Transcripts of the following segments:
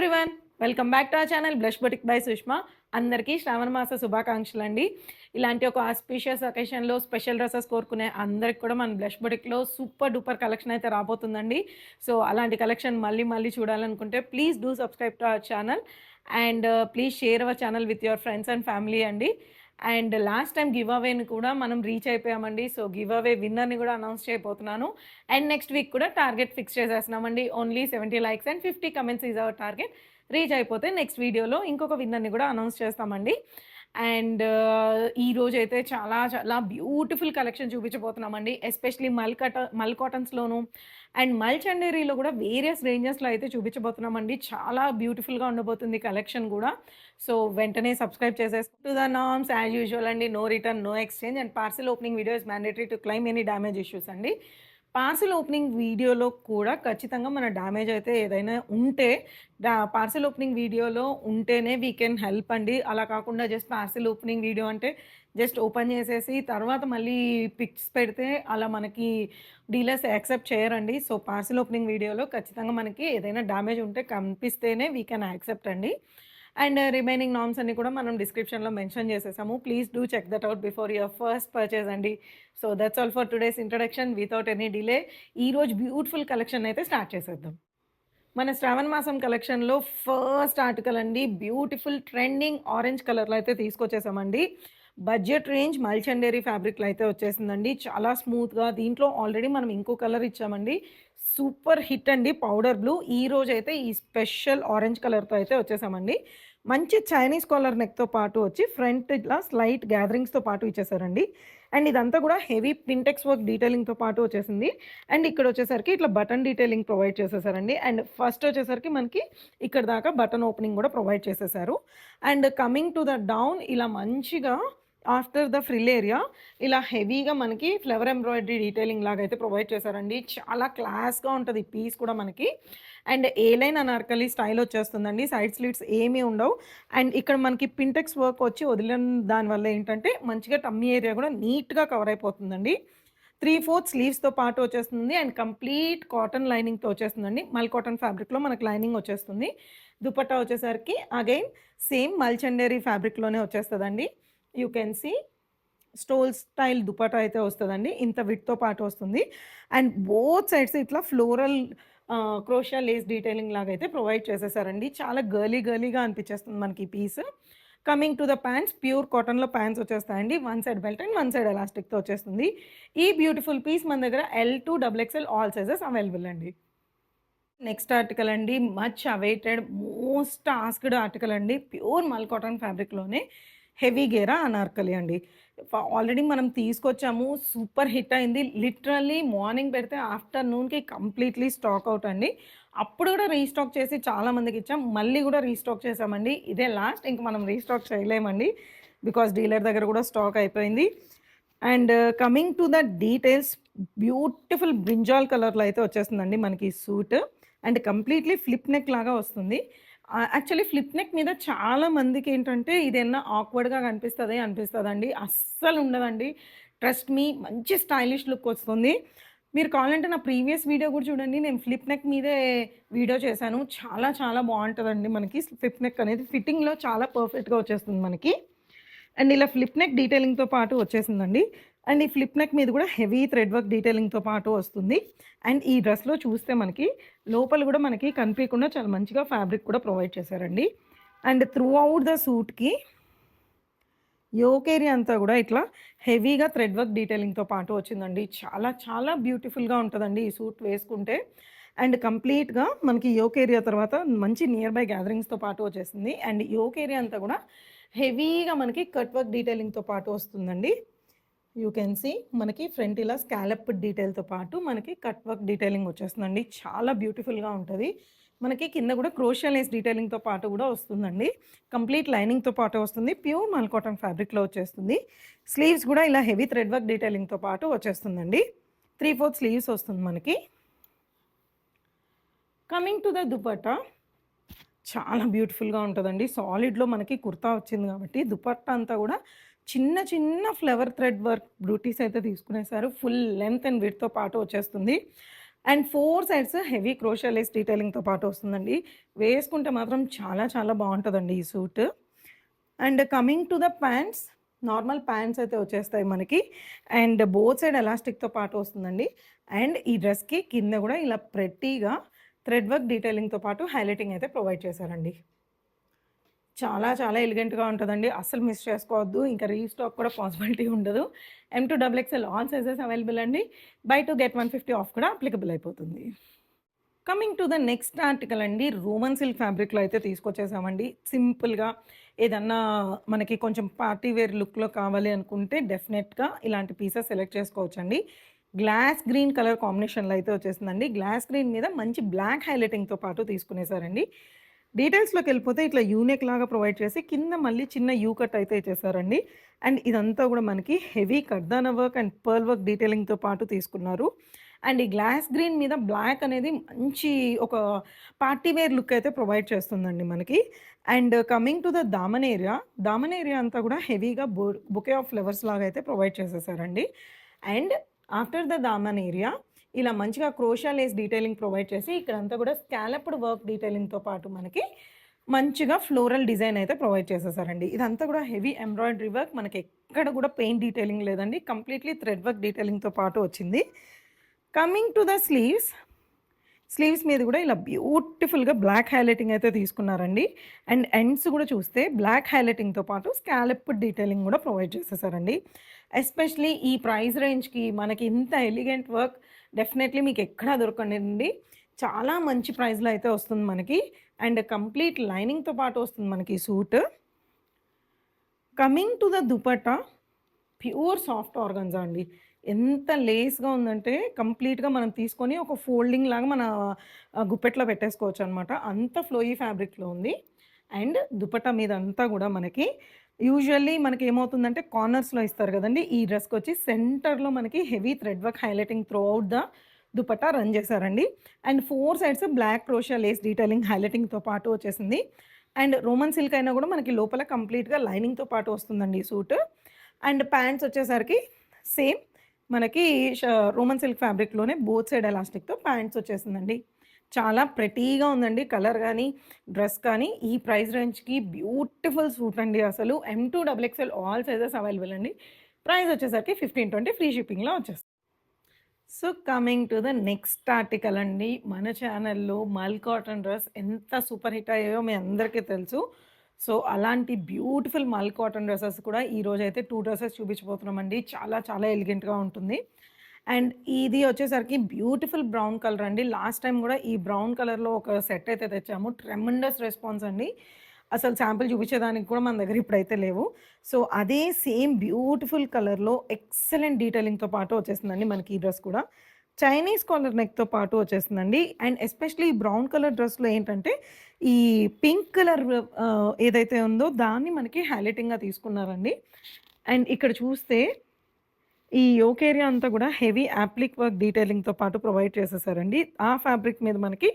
Everyone, welcome back to our channel blush boutique by Sushma. అందరికీ శ్రావణ మాస శుభాకాంక్షలు అండి. ఇలాంటి ఒక ఆస్పీషియస్ అకేషన్లో స్పెషల్ డ్రెస్సెస్ కోరుకునే అందరికి కూడా మన బ్లష్ బొటిక్లో సూపర్ డూపర్ కలెక్షన్ అయితే రాబోతుందండి. సో అలాంటి కలెక్షన్ మళ్ళీ చూడాలనుకుంటే please do subscribe to our channel and please share our channel with your friends and family అండి. అండ్ లాస్ట్ టైం గివ్ అవేని కూడా మనం రీచ్ అయిపోయామండి. సో గివ్ అవే విన్నర్ని కూడా అనౌన్స్ చేయబోతున్నాను. అండ్ నెక్స్ట్ వీక్ కూడా టార్గెట్ ఫిక్స్ చేసేస్తున్నామండి. Only 70 likes and 50 comments is our target. Reach అయిపోతే నెక్స్ట్ వీడియోలో ఇంకొక విన్నర్ని కూడా అనౌన్స్ చేస్తామండి. అండ్ ఈరోజు అయితే చాలా బ్యూటిఫుల్ కలెక్షన్ చూపించబోతున్నామండి. ఎస్పెషలీ మల్ కాటన్స్లోను అండ్ మల్ చందేరీలో కూడా వేరియస్ రేంజెస్లో అయితే చూపించబోతున్నామండి. చాలా బ్యూటిఫుల్గా ఉండబోతుంది కలెక్షన్ కూడా. సో వెంటనే సబ్స్క్రైబ్ చేసేసుకుంటూ ద నార్మ్స్ యాజ్ యూజువల్ అండి. No return, no exchange and parcel opening video is mandatory to claim any damage issues అండి. పార్సల్ ఓపెనింగ్ వీడియోలో కూడా ఖచ్చితంగా మన డ్యామేజ్ అయితే ఏదైనా ఉంటే పార్సల్ ఓపెనింగ్ వీడియోలో ఉంటేనే వీ కెన్ హెల్ప్ అండి. అలా కాకుండా జస్ట్ పార్సల్ ఓపెనింగ్ వీడియో అంటే జస్ట్ ఓపెన్ చేసేసి తర్వాత మళ్ళీ పిక్స్ పెడితే అలా మనకి డీలర్స్ యాక్సెప్ట్ చేయరండి. సో పార్సల్ ఓపెనింగ్ వీడియోలో ఖచ్చితంగా మనకి ఏదైనా డ్యామేజ్ ఉంటే కనిపిస్తేనే వీ కెన్ యాక్సెప్ట్ అండి. అండ్ రిమైనింగ్ నామ్స్ అన్ని కూడా మనం డిస్క్రిప్షన్లో మెన్షన్ చేసేసాము. Please do check that out before your first purchase అండి. So that's all for today's introduction. Without any delay ఈరోజు బ్యూటిఫుల్ కలెక్షన్ అయితే స్టార్ట్ చేసేద్దాం. మన శ్రావణ మాసం కలెక్షన్లో ఫస్ట్ ఆర్టికల్ అండి. బ్యూటిఫుల్ ట్రెండింగ్ ఆరెంజ్ కలర్లో అయితే తీసుకొచ్చేసామండి. బడ్జెట్ రేంజ్ మల్చండేరీ ఫ్యాబ్రిక్లో అయితే వచ్చేసిందండి. చాలా స్మూత్గా. దీంట్లో ఆల్రెడీ మనం ఇంకో కలర్ ఇచ్చామండి. సూపర్ హిట్ అండి, పౌడర్ బ్లూ. ఈ రోజు అయితే ఈ స్పెషల్ ఆరెంజ్ కలర్తో అయితే వచ్చేసామండి. మంచి చైనీస్ కాలర్ నెక్తో పాటు వచ్చి ఫ్రంట్ ఇట్లా స్లైట్ గ్యాదరింగ్స్తో పాటు ఇచ్చేసారండి. అండ్ ఇదంతా కూడా హెవీ పింటెక్స్ వర్క్ డీటెయిలింగ్తో పాటు వచ్చేసింది. అండ్ ఇక్కడ వచ్చేసరికి ఇట్లా బటన్ డీటెయిలింగ్ ప్రొవైడ్ చేసేసారండి. అండ్ ఫస్ట్ వచ్చేసరికి మనకి ఇక్కడ దాకా బటన్ ఓపెనింగ్ కూడా ప్రొవైడ్ చేసేసారు. And coming to the down ఇలా మంచిగా ఆఫ్టర్ ద ఫ్రిల్ ఏరియా ఇలా హెవీగా మనకి ఫ్లవర్ ఎంబ్రాయిడరీ డీటెయిలింగ్ లాగా అయితే ప్రొవైడ్ చేశారండి. చాలా క్లాస్గా ఉంటుంది ఈ పీస్ కూడా మనకి. And A line Anarkali style వచ్చేస్తుందండి. సైడ్ స్లీవ్స్ ఏమీ ఉండవు. అండ్ ఇక్కడ మనకి పింటెక్స్ వర్క్ వచ్చి వదిలిన దానివల్ల ఏంటంటే మంచిగా టమ్మీ ఏరియా కూడా నీట్గా కవర్ అయిపోతుందండి. 3/4 స్లీవ్స్తో పాటు వచ్చేస్తుంది. అండ్ కంప్లీట్ కాటన్ లైనింగ్తో వచ్చేస్తుందండి. మల్ కాటన్ ఫ్యాబ్రిక్లో మనకి లైనింగ్ వచ్చేస్తుంది. దుపట్టా వచ్చేసరికి అగైన్ సేమ్ మల్చండేరీ ఫ్యాబ్రిక్లోనే వచ్చేస్తుందండి. You can see stole style dupatta అయితే వస్తుందండి. ఇంత విడ్తో పాటు వస్తుంది. అండ్ బోత్ సైడ్స్ ఇట్లా ఫ్లోరల్ క్రోషియా లేస్ డీటెయిలింగ్ లాగా అయితే ప్రొవైడ్ చేసేసారండి. చాలా గర్లీగా అనిపించేస్తుంది మనకి ఈ piece. Coming to the pants, pure కాటన్లో ప్యాంట్స్ వచ్చేస్తాయండి. One side belt and one side ఎలాస్టిక్తో వచ్చేస్తుంది. ఈ బ్యూటిఫుల్ పీస్ మన దగ్గర L to XXL all sizes available అండి. నెక్స్ట్ ఆర్టికల్ అండి, much awaited most asked article అండి. ప్యూర్ మల్ కాటన్ ఫ్యాబ్రిక్లోనే హెవీ గేరా అనార్కలి అండి. ఆల్రెడీ మనం తీసుకొచ్చాము, సూపర్ హిట్ అయింది. లిటరల్లీ మార్నింగ్ పెడితే ఆఫ్టర్నూన్కి కంప్లీట్లీ స్టాక్ అవుట్ అండి. అప్పుడు కూడా రీస్టాక్ చేసి చాలామందికి ఇచ్చాం. మళ్ళీ కూడా రీస్టాక్ చేసామండి. ఇదే లాస్ట్, ఇంక మనం రీస్టాక్ చేయలేమండి బికాస్ డీలర్ దగ్గర కూడా స్టాక్ అయిపోయింది. And coming to the details, beautiful brinjal కలర్లో అయితే వచ్చేస్తుందండి మనకి suit. And completely flip neck లాగా వస్తుంది. యాక్చువల్లీ ఫ్లిప్ నెక్ మీద చాలా మందికి ఏంటంటే ఇదేమన్నా ఆక్వర్డ్గా అనిపిస్తుందండి. అస్సలు ఉండదండి. ట్రస్ట్ మీ, మంచి స్టైలిష్ లుక్ వస్తుంది. మీరు కావాలంటే నా ప్రీవియస్ వీడియో కూడా చూడండి. నేను ఫ్లిప్ నెక్ మీదే వీడియో చేశాను. చాలా బాగుంటుందండి. మనకి ఫ్లిప్ నెక్ అనేది ఫిట్టింగ్లో చాలా పర్ఫెక్ట్గా వచ్చేస్తుంది మనకి. అండ్ ఇలా ఫ్లిప్ నెక్ డీటెయిలింగ్తో పాటు వచ్చేసిందండి. అండ్ ఈ ఫ్లిప్ నెక్ మీద కూడా హెవీ థ్రెడ్ వర్క్ డీటెయిలింగ్తో పాటు వస్తుంది. అండ్ ఈ డ్రెస్లో చూస్తే మనకి లోపల కూడా మనకి కనిపించకుండా చాలా మంచిగా ఫ్యాబ్రిక్ కూడా ప్రొవైడ్ చేశారండి. అండ్ త్రూ అవుట్ ద సూట్కి యోక్ ఏరియా అంతా కూడా ఇట్లా హెవీగా థ్రెడ్ వర్క్ డీటెయిలింగ్తో పాటు వచ్చిందండి. చాలా బ్యూటిఫుల్గా ఉంటుందండి ఈ సూట్ వేసుకుంటే. అండ్ కంప్లీట్గా మనకి యోక్ ఏరియా తర్వాత మంచి నియర్ బై గ్యాదరింగ్స్తో పాటు వచ్చేసింది. అండ్ యోక్ ఏరియా అంతా కూడా హెవీగా మనకి కట్ వర్క్ డీటెయిలింగ్తో పాటు వస్తుందండి. యూ కెన్ సీ మనకి ఫ్రంట్ ఇలా స్కాలప్ డీటెయిల్తో పాటు మనకి కట్ వర్క్ డీటెయిలింగ్ వచ్చేస్తుందండి. చాలా బ్యూటిఫుల్గా ఉంటుంది. మనకి కింద కూడా క్రోషియా లేస్ డీటెయిలింగ్తో పాటు కూడా వస్తుందండి. కంప్లీట్ లైనింగ్తో పాటు వస్తుంది. ప్యూర్ మల్ కాటన్ ఫ్యాబ్రిక్లో వచ్చేస్తుంది. స్లీవ్స్ కూడా ఇలా హెవీ థ్రెడ్ వర్క్ డీటెయిలింగ్తో పాటు వచ్చేస్తుందండి. 3/4 స్లీవ్స్ వస్తుంది మనకి. కమింగ్ టు ద దుపట్టా, చాలా బ్యూటిఫుల్గా ఉంటుందండి. సాలిడ్లో మనకి కుర్తా వచ్చింది కాబట్టి దుపట్టా అంతా కూడా చిన్న ఫ్లవర్ థ్రెడ్ వర్క్ బ్యూటీస్ అయితే తీసుకునేసారు. ఫుల్ లెంత్ అండ్ విడ్త్తో పాటు వచ్చేస్తుంది. And 4 sides heavy crochet lace డీటెయిలింగ్‌తో పాటు వస్తుందండి. వేసుకుంటే మాత్రం చాలా చాలా బావుంటదండి ఈ suit. And coming to the pants, normal pants అయితే వచ్చేస్తాయి మనకి. అండ్ బోత్ సైడ్ ఎలాస్టిక్‌తో పాటు వస్తుందండి. అండ్ ఈ డ్రెస్‌కి కింద గూడా ఇలా ప్రెట్టీగా థ్రెడ్ వర్క్ డీటెయిలింగ్‌తో పాటు హైలైటింగ్ అయితే ప్రొవైడ్ చేశారండి. చాలా చాలా ఎలిగెంట్‌గా ఉంటదండి. అస్సలు మిస్ చేసుకోవద్దు. ఇంకా రీస్టాక్ కూడా పాసిబిలిటీ ఉండదు. M to double XL all sizes available అండి. బై 2 గెట్ 150 ఆఫ్ కూడా అప్లికబుల్ అయిపోతుంది. Coming to the next article అండి. రోమన్ సిల్క్ ఫ్యాబ్రిక్‌లో అయితే తీసుకొచ్చేసామండి. సింపుల్‌గా ఏదన్నా మనకి కొంచెం పార్టీ వేర్ లుక్‌లో కావాలి అనుకుంటే డెఫినెట్‌గా ఇలాంటి పీసెస్ సెలెక్ట్ చేసుకోవచ్చండి. గ్లాస్ గ్రీన్ కలర్ కాంబినేషన్‌లో అయితే వచ్చేసిందండి. గ్లాస్ గ్రీన్ మీద మంచి బ్లాక్ హైలైటింగ్‌తో పాటు తీసుకునేసారండి. డీటెయిల్స్‌లోకెళ్ళిపోతే ఇట్లా యూ నెక్ లాగా ప్రొవైడ్ చేసి కింద మళ్ళీ చిన్న యూ కట్ అయితే ఇచ్చేసారండి. అండ్ ఇదంతా గూడా మనకి heavy kardana work and pearl work డీటెయిలింగ్‌తో పాటు తీసుకున్నారు. అండ్ ఈ గ్లాస్ గ్రీన్ మీద బ్లాక్ అనేది మంచి ఒక పార్టీ వేర్ లుక్ అయితే ప్రొవైడ్ చేస్తుందండి మనకి. And coming to the daman area, daman area అంతా గూడా హెవీగా బొకే ఆఫ్ ఫ్లవర్స్ లాగా అయితే ప్రొవైడ్ చేసేసారండి. And after the daman area ఇలా మంచిగా క్రోషియా లేస్ డీటెయిలింగ్ ప్రొవైడ్ చేసి ఇక్కడంతా కూడా స్కాలప్డ్ వర్క్ డీటెయిలింగ్‌తో పాటు మనకి మంచిగా ఫ్లోరల్ డిజైన్ అయితే ప్రొవైడ్ చేసేసారండి. ఇదంతా కూడా హెవీ ఎంబ్రాయిడరీ వర్క్, మనకి ఎక్కడ కూడా పెయింట్ డీటెయిలింగ్ లేదండి. కంప్లీట్‌లీ థ్రెడ్ వర్క్ డీటెయిలింగ్‌తో పాటు వచ్చింది. Coming to the sleeves, sleeves మీద కూడా ఇలా బ్యూటిఫుల్‌గా బ్లాక్ హైలైటింగ్ అయితే తీసుకున్నారండి. అండ్ ఎండ్స్ కూడా చూస్తే బ్లాక్ హైలైటింగ్‌తో పాటు స్కాలప్డ్ డీటెయిలింగ్ కూడా ప్రొవైడ్ చేసేసారండి. ఎస్పెషల్లీ ఈ ప్రైస్ రేంజ్‌కి మనకి ఇంత ఎలిగెంట్ వర్క్ డెఫినెట్‌లీ మీకు ఎక్కడా దొరకనండి. చాలా మంచి ప్రైస్‌లో అయితే వస్తుంది మనకి. అండ్ కంప్లీట్ లైనింగ్‌తో పాటు వస్తుంది మనకి ఈ suit. Coming to the dupatta, pure soft organza అండి. ఎంత లేస్‌గా ఉందంటే కంప్లీట్‌గా మనం తీసుకొని ఒక ఫోల్డింగ్ లాగా మన గుప్పెట్లో పెట్టేసుకోవచ్చనమాట. అంత ఫ్లోయీ ఫ్యాబ్రిక్‌లో ఉంది. అండ్ దుపట్టా మీదంతా గూడా మనకి యూజువల్లీ మనకేమవుతుందంటే కార్నర్స్‌లో ఇస్తారు గదండీ! ఈ డ్రెస్‌కొచ్చి సెంటర్‌లో మనకి heavy thread work highlighting throughout the dupatta run చేశారండి. And 4 sides black crochet lace detailing హైలైటింగ్‌తో పాటు వచ్చేసింది. అండ్ రోమన్ సిల్క్ అయినా గూడా మనకి లోపల కంప్లీట్‌గా లైనింగ్‌తో పాటు వస్తుందండి ఈ సూట్. అండ్ ప్యాంట్స్ వచ్చేసరికి సేమ్ మనకి ష రోమన్ సిల్క్ ఫ్యాబ్రిక్‌లోనే బోత్ సైడ్ ఎలాస్టిక్‌తో ప్యాంట్స్ వచ్చేసిందండి. చాలా ప్రెటీగా ఉందండి. కలర్ గానీ, డ్రెస్ కానీ ఈ ప్రైస్ రేంజ్‌కి బ్యూటిఫుల్ సూట్ అండి అసలు. M to double XL all sizes available అండి. ప్రైస్ వచ్చేసరికి 1520 ఫ్రీ షిప్పింగ్‌లో వచ్చేస్తుంది. So, coming to the next article అండి. మన ఛానల్‌లో మల్ కాటన్ డ్రెస్ ఎంత సూపర్ హిట్ అయ్యాయో మీ అందరికీ తెలుసు. సో, అలాంటి బ్యూటిఫుల్ మల్ కాటన్ డ్రెసెస్ కూడా ఈరోజైతే 2 డ్రెసెస్ చూపించబోతున్నామండి. చాలా చాలా ఎలిగెంట్‌గా ఉంటుంది. అండ్ ఇది వచ్చేసరికి బ్యూటిఫుల్ బ్రౌన్ కలర్ అండి. లాస్ట్ టైమ్ గూడా ఈ బ్రౌన్ కలర్‌లో ఒక సెట్ అయితే తెచ్చాము. ట్రెమెండస్ రెస్పాన్స్ అండి. అసలు శాంపిల్ చూపించేదానికి కూడా మన దగ్గర ఇప్పుడైతే లేవు. సో, అదే సేమ్ బ్యూటిఫుల్ కలర్‌లో ఎక్సలెంట్ డీటెయిలింగ్‌తో పాటు వచ్చేసిందండి మనకి ఈ డ్రెస్ కూడా. చైనీస్ కాలర్ నెక్‌తో పాటు వచ్చేసిందండి. అండ్ ఎస్పెషల్లీ ఈ బ్రౌన్ కలర్ డ్రెస్‌లో ఏంటంటే, ఈ పింక్ కలర్ ఏదైతే ఉందో దాన్ని మనకి హైలైటింగ్‌గా తీసుకున్నారండి. అండ్ ఇక్కడ చూస్తే ఈ యోక్ ఏరియా అంతా గూడా హెవీ యాప్లిక్ వర్క్ డీటెయిలింగ్‌తో పాటు ప్రొవైడ్ చేసేసారండి. ఆ ఫ్యాబ్రిక్ మీద మనకి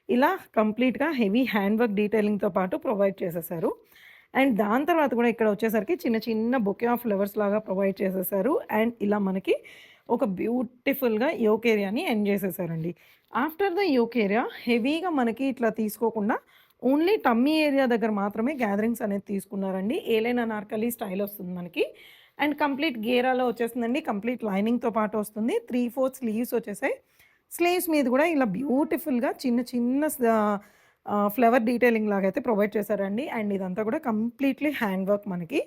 ఇలా కంప్లీట్‌గా హెవీ హ్యాండ్ వర్క్ డీటెయిలింగ్‌తో పాటు ప్రొవైడ్ చేసేసారు. అండ్ దాని తర్వాత గూడా ఇక్కడ వచ్చేసరికి చిన్న చిన్న బొకే ఆఫ్ ఫ్లవర్స్ లాగా ప్రొవైడ్ చేసేసారు. అండ్ ఇలా మనకి ఒక బ్యూటిఫుల్‌గా యోక్ ఏరియాని ఎండ్ చేసేసారండి. ఆఫ్టర్ ద యోక్ ఏరియా హెవీగా మనకి ఇట్లా తీసుకోకుండా ఓన్లీ టమ్మీ ఏరియా దగ్గర మాత్రమే గ్యాదరింగ్స్ అనేది తీసుకున్నారండి. ఏలైన్ అనార్కలి స్టైల్ వస్తుంది మనకి. అండ్ కంప్లీట్ గేరాలో వచ్చేసిందండి. కంప్లీట్ లైనింగ్‌తో పాటు వస్తుంది. 3/4 స్లీవ్స్ వచ్చేసాయి. స్లీవ్స్ మీద గూడా ఇలా బ్యూటిఫుల్‌గా చిన్న చిన్న ఫ్లవర్ డీటెయిలింగ్ లాగైతే ప్రొవైడ్ చేశారండి. అండ్ ఇదంతా గూడా కంప్లీట్‌లీ హ్యాండ్ వర్క్ మనకి.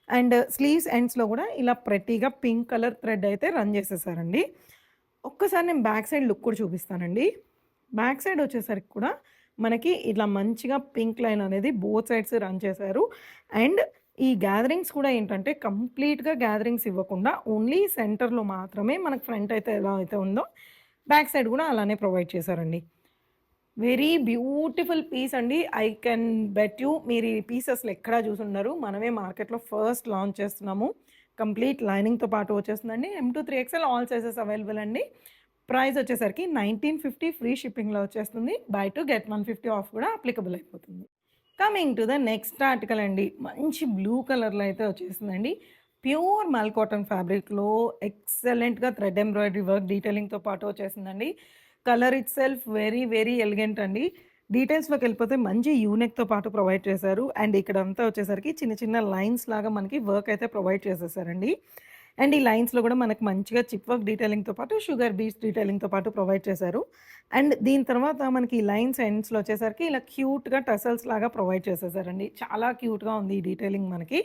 అండ్ స్లీవ్స్ ఎండ్స్‌లో గూడా ఇలా ప్రెట్టీగా పింక్ కలర్ థ్రెడ్ అయితే రన్ చేసేసారండి. ఒక్కసారి నేను బ్యాక్ సైడ్ లుక్ కూడా చూపిస్తానండి. బ్యాక్ సైడ్ వచ్చేసరికి కూడా మనకి ఇట్లా మంచిగా పింక్ లైన్ అనేది బోత్ సైడ్స్ రన్ చేశారు. అండ్ ఈ గ్యాదరింగ్స్ కూడా ఏంటంటే కంప్లీట్‌గా గ్యాదరింగ్స్ ఇవ్వకుండా ఓన్లీ సెంటర్‌లో మాత్రమే మనకు ఫ్రంట్ అయితే ఎలా అయితే ఉందో బ్యాక్ సైడ్ గూడా అలానే ప్రొవైడ్ చేశారండి. వెరీ బ్యూటిఫుల్ పీస్ అండి. ఐ కెన్ బెట్ యూ మీరు ఈ పీస్ అసలు ఎక్కడా చూసుండరు. మనమే మార్కెట్‌లో ఫస్ట్ లాంచ్ చేస్తున్నాము. కంప్లీట్ లైనింగ్‌తో పాటు వచ్చేస్తుందండి. M to 3XL all sizes available అండి. ప్రైస్ వచ్చేసరికి 1950 ఫ్రీ షిప్పింగ్‌లో వచ్చేస్తుంది. బై 2 గెట్ 150 ఆఫ్ కూడా అప్లికబుల్ అయిపోతుంది. Coming to the next article అండి. మంచి బ్లూ కలర్‌లో అయితే వచ్చేసిందండి. ప్యూర్ మల్ కాటన్ ఫ్యాబ్రిక్‌లో ఎక్సలెంట్‌గా థ్రెడ్ ఎంబ్రాయిడరీ వర్క్ డీటెయిలింగ్‌తో పాటు వచ్చేసిందండి. Colour it self very very elegant అండి. డీటెయిల్స్‌లోకి వెళ్ళిపోతే మంచి యూనెక్‌తో పాటు ప్రొవైడ్ చేశారు. అండ్ ఇక్కడంతా వచ్చేసరికి చిన్న చిన్న లైన్స్ లాగా మనకి వర్క్ అయితే ప్రొవైడ్ చేసేసారండి. అండ్ ఈ లైన్స్‌లో కూడా మనకు మంచిగా చిప్ వర్క్ డీటెయిలింగ్‌తో పాటు షుగర్ బీడ్స్ డీటెయిలింగ్‌తో పాటు ప్రొవైడ్ చేశారు. అండ్ దీని తర్వాత మనకి ఈ లైన్స్ ఎండ్స్‌లో వచ్చేసరికి ఇలా క్యూట్‌గా టసల్స్ లాగా ప్రొవైడ్ చేసేసారండి. చాలా క్యూట్‌గా ఉంది ఈ డీటెయిలింగ్ మనకి.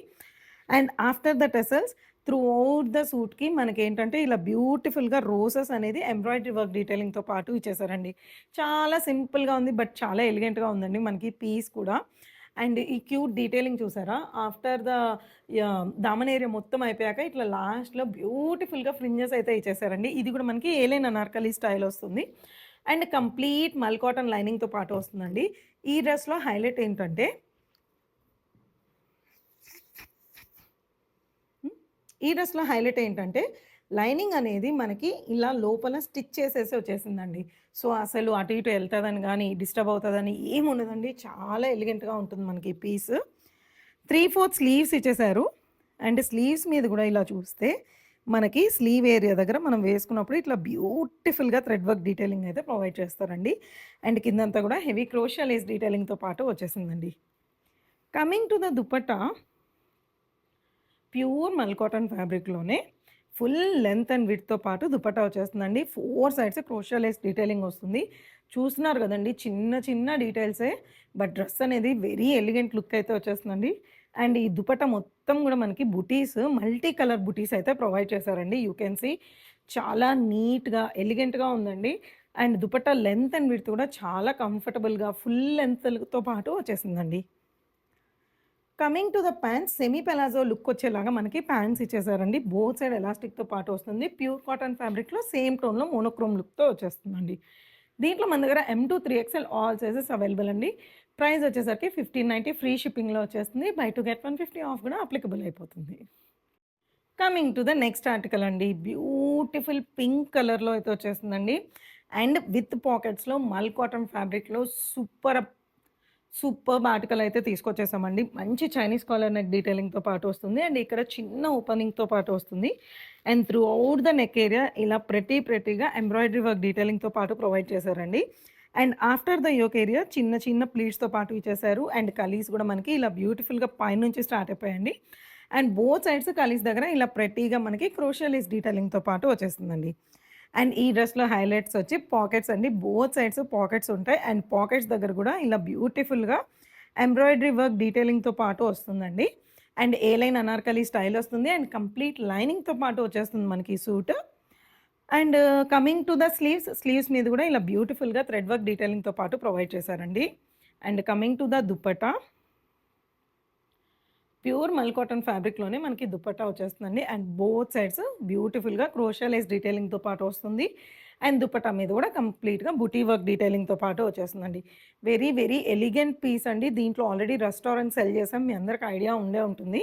And after the tassels throughout the సూట్‌కి మనకేంటంటే ఇలా బ్యూటిఫుల్‌గా రోసెస్ అనేది ఎంబ్రాయిడరీ వర్క్ డీటెయిలింగ్‌తో పాటు ఇచ్చేసారండి. చాలా సింపుల్‌గా ఉంది. బట్ చాలా ఎలిగెంట్‌గా ఉందండి మనకి పీస్ కూడా. అండ్ ఈ క్యూట్ డీటెయిలింగ్ చూసారా? ఆఫ్టర్ ద దామన్ ఏరియా మొత్తం అయిపోయాక ఇట్లా లాస్ట్‌లో బ్యూటిఫుల్‌గా ఫ్రింజెస్ అయితే ఇచ్చేసారండి. ఇది కూడా మనకి ఏలైన్ అనార్కలి స్టైల్ వస్తుంది. అండ్ కంప్లీట్ మల్ కాటన్ లైనింగ్‌తో పాటు వస్తుందండి. ఈ డ్రెస్‌లో హైలైట్ ఏంటంటే ఈ డ్రెస్‌లో హైలైట్ ఏంటంటే, లైనింగ్ అనేది మనకి ఇలా లోపల స్టిచ్ చేసేసి వచ్చేసిందండి. సో, అసలు అటు ఇటు ఎళ్తదని గానీ, డిస్టర్బ్ అవుతదని ఏముండదండి. చాలా ఎలిగెంట్‌గా ఉంటుంది మనకి పీస్. 3/4 స్లీవ్స్ ఇచ్చేసారు. అండ్ స్లీవ్స్ మీద గూడా ఇలా చూస్తే, మనకి స్లీవ్ ఏరియా దగ్గర మనం వేసుకున్నప్పుడు ఇట్లా బ్యూటిఫుల్‌గా థ్రెడ్ వర్క్ డీటెయిలింగ్ అయితే ప్రొవైడ్ చేస్తారండి. అండ్ కిందంతా గూడా హెవీ క్రోషియా లేస్ డీటెయిలింగ్‌తో పాటు వచ్చేసిందండి. Coming to the dupatta pure మల్ కాటన్ ఫ్యాబ్రిక్‌లోనే ఫుల్ లెంత్ అండ్ విడ్త్‌తో పాటు దుపట్టా వచ్చేస్తుందండి. 4 సైడ్స్ క్రోషియా లేస్ డీటెయిలింగ్ వస్తుంది. చూస్తున్నారు గదండీ! చిన్న చిన్న డీటెయిల్సే. బట్ డ్రెస్ అనేది వెరీ ఎలిగెంట్ లుక్ అయితే వచ్చేస్తుందండి. అండ్ ఈ దుపట్టా మొత్తం గూడా మనకి బుటీస్ మల్టీ కలర్ బుటీస్ అయితే ప్రొవైడ్ చేశారండి. యూ కెన్ సీ చాలా నీట్‌గా, ఎలిగెంట్‌గా ఉందండి. And dupatta length and width కూడా చాలా కంఫర్టబుల్‌గా ఫుల్ లెంగ్త్‌తో పాటు వచ్చేసిందండి. Coming to the pants semi palazzo look వచ్చేలాగా మనకి ప్యాంట్స్ ఇచ్చేసారండి. బోత్ సైడ్ ఎలాస్టిక్‌తో పాటు వస్తుంది. ప్యూర్ కాటన్ ఫ్యాబ్రిక్‌లో సేమ్ టోన్‌లో మోనోక్రోమ్ లుక్‌తో వచ్చేస్తుందండి. దీంట్లో మన దగ్గర M2 3XL all sizes available అండి. ప్రైస్ వచ్చేసరికి 1590 ఫ్రీ షిప్పింగ్‌లో వచ్చేస్తుంది. బై 2 గెట్ 150 ఆఫ్ కూడా అప్లికబుల్ అయిపోతుంది. Coming to the next article అండి. బ్యూటిఫుల్ పింక్ కలర్‌లో అయితే వచ్చేస్తుందండి. అండ్ విత్ పాకెట్స్‌లో మల్ కాటన్ ఫ్యాబ్రిక్‌లో సూపర్బ్ ఆర్టికల్ అయితే తీసుకొచ్చేసామండి. మంచి చైనీస్ కాలర్ నెక్ డీటెయిలింగ్‌తో పాటు వస్తుంది. అండ్ ఇక్కడ చిన్న ఓపెనింగ్‌తో పాటు వస్తుంది. And throughout the neck area ఇలా ప్రెటీగా ఎంబ్రాయిడరీ వర్క్ డీటెయిలింగ్‌తో పాటు ప్రొవైడ్ చేశారండి. And after the yoke area చిన్న చిన్న ప్లీట్స్‌తో పాటు ఇచ్చేశారు. అండ్ కలీస్ కూడా మనకి ఇలా బ్యూటిఫుల్‌గా పైనుంచి స్టార్ట్ అయిపోయాయండి. అండ్ బోత్ సైడ్స్ కలీస్ దగ్గర ఇలా ప్రెటీగా మనకి క్రోషియా లేస్ డీటెయిలింగ్‌తో పాటు వచ్చేస్తుందండి. అండ్ ఈ డ్రెస్‌లో హైలైట్స్ వచ్చి పాకెట్స్ అండి. బోత్ సైడ్స్ పాకెట్స్ ఉంటాయి. అండ్ పాకెట్స్ దగ్గర గూడా ఇలా బ్యూటిఫుల్‌గా ఎంబ్రాయిడరీ వర్క్ డీటెయిలింగ్‌తో పాటు వస్తుందండి. And A line Anarkali style వస్తుంది. అండ్ కంప్లీట్ లైనింగ్‌తో పాటు వచ్చేస్తుంది మనకి ఈ suit. And coming to the sleeves మీద గూడా ఇలా బ్యూటిఫుల్‌గా థ్రెడ్ వర్క్ డీటెయిలింగ్‌తో పాటు ప్రొవైడ్ చేశారండి. And coming to the dupatta pure మల్ కాటన్ ఫ్యాబ్రిక్‌లోనే మనకి దుపట్టా వచ్చేస్తుందండి. అండ్ బోత్ సైడ్స్ బ్యూటిఫుల్‌గా క్రోషియా లేస్ డీటెయిలింగ్‌తో పాటు వస్తుంది. అండ్ దుపట్టా మీద కూడా కంప్లీట్‌గా బుటీ వర్క్ డీటెయిలింగ్‌తో పాటు వచ్చేస్తుందండి. వెరీ వెరీ ఎలిగెంట్ పీస్ అండి. దీంట్లో ఆల్రెడీ రెస్టారెంట్ సెల్ చేసాం. మీ అందరికి ఐడియా ఉండే ఉంటుంది.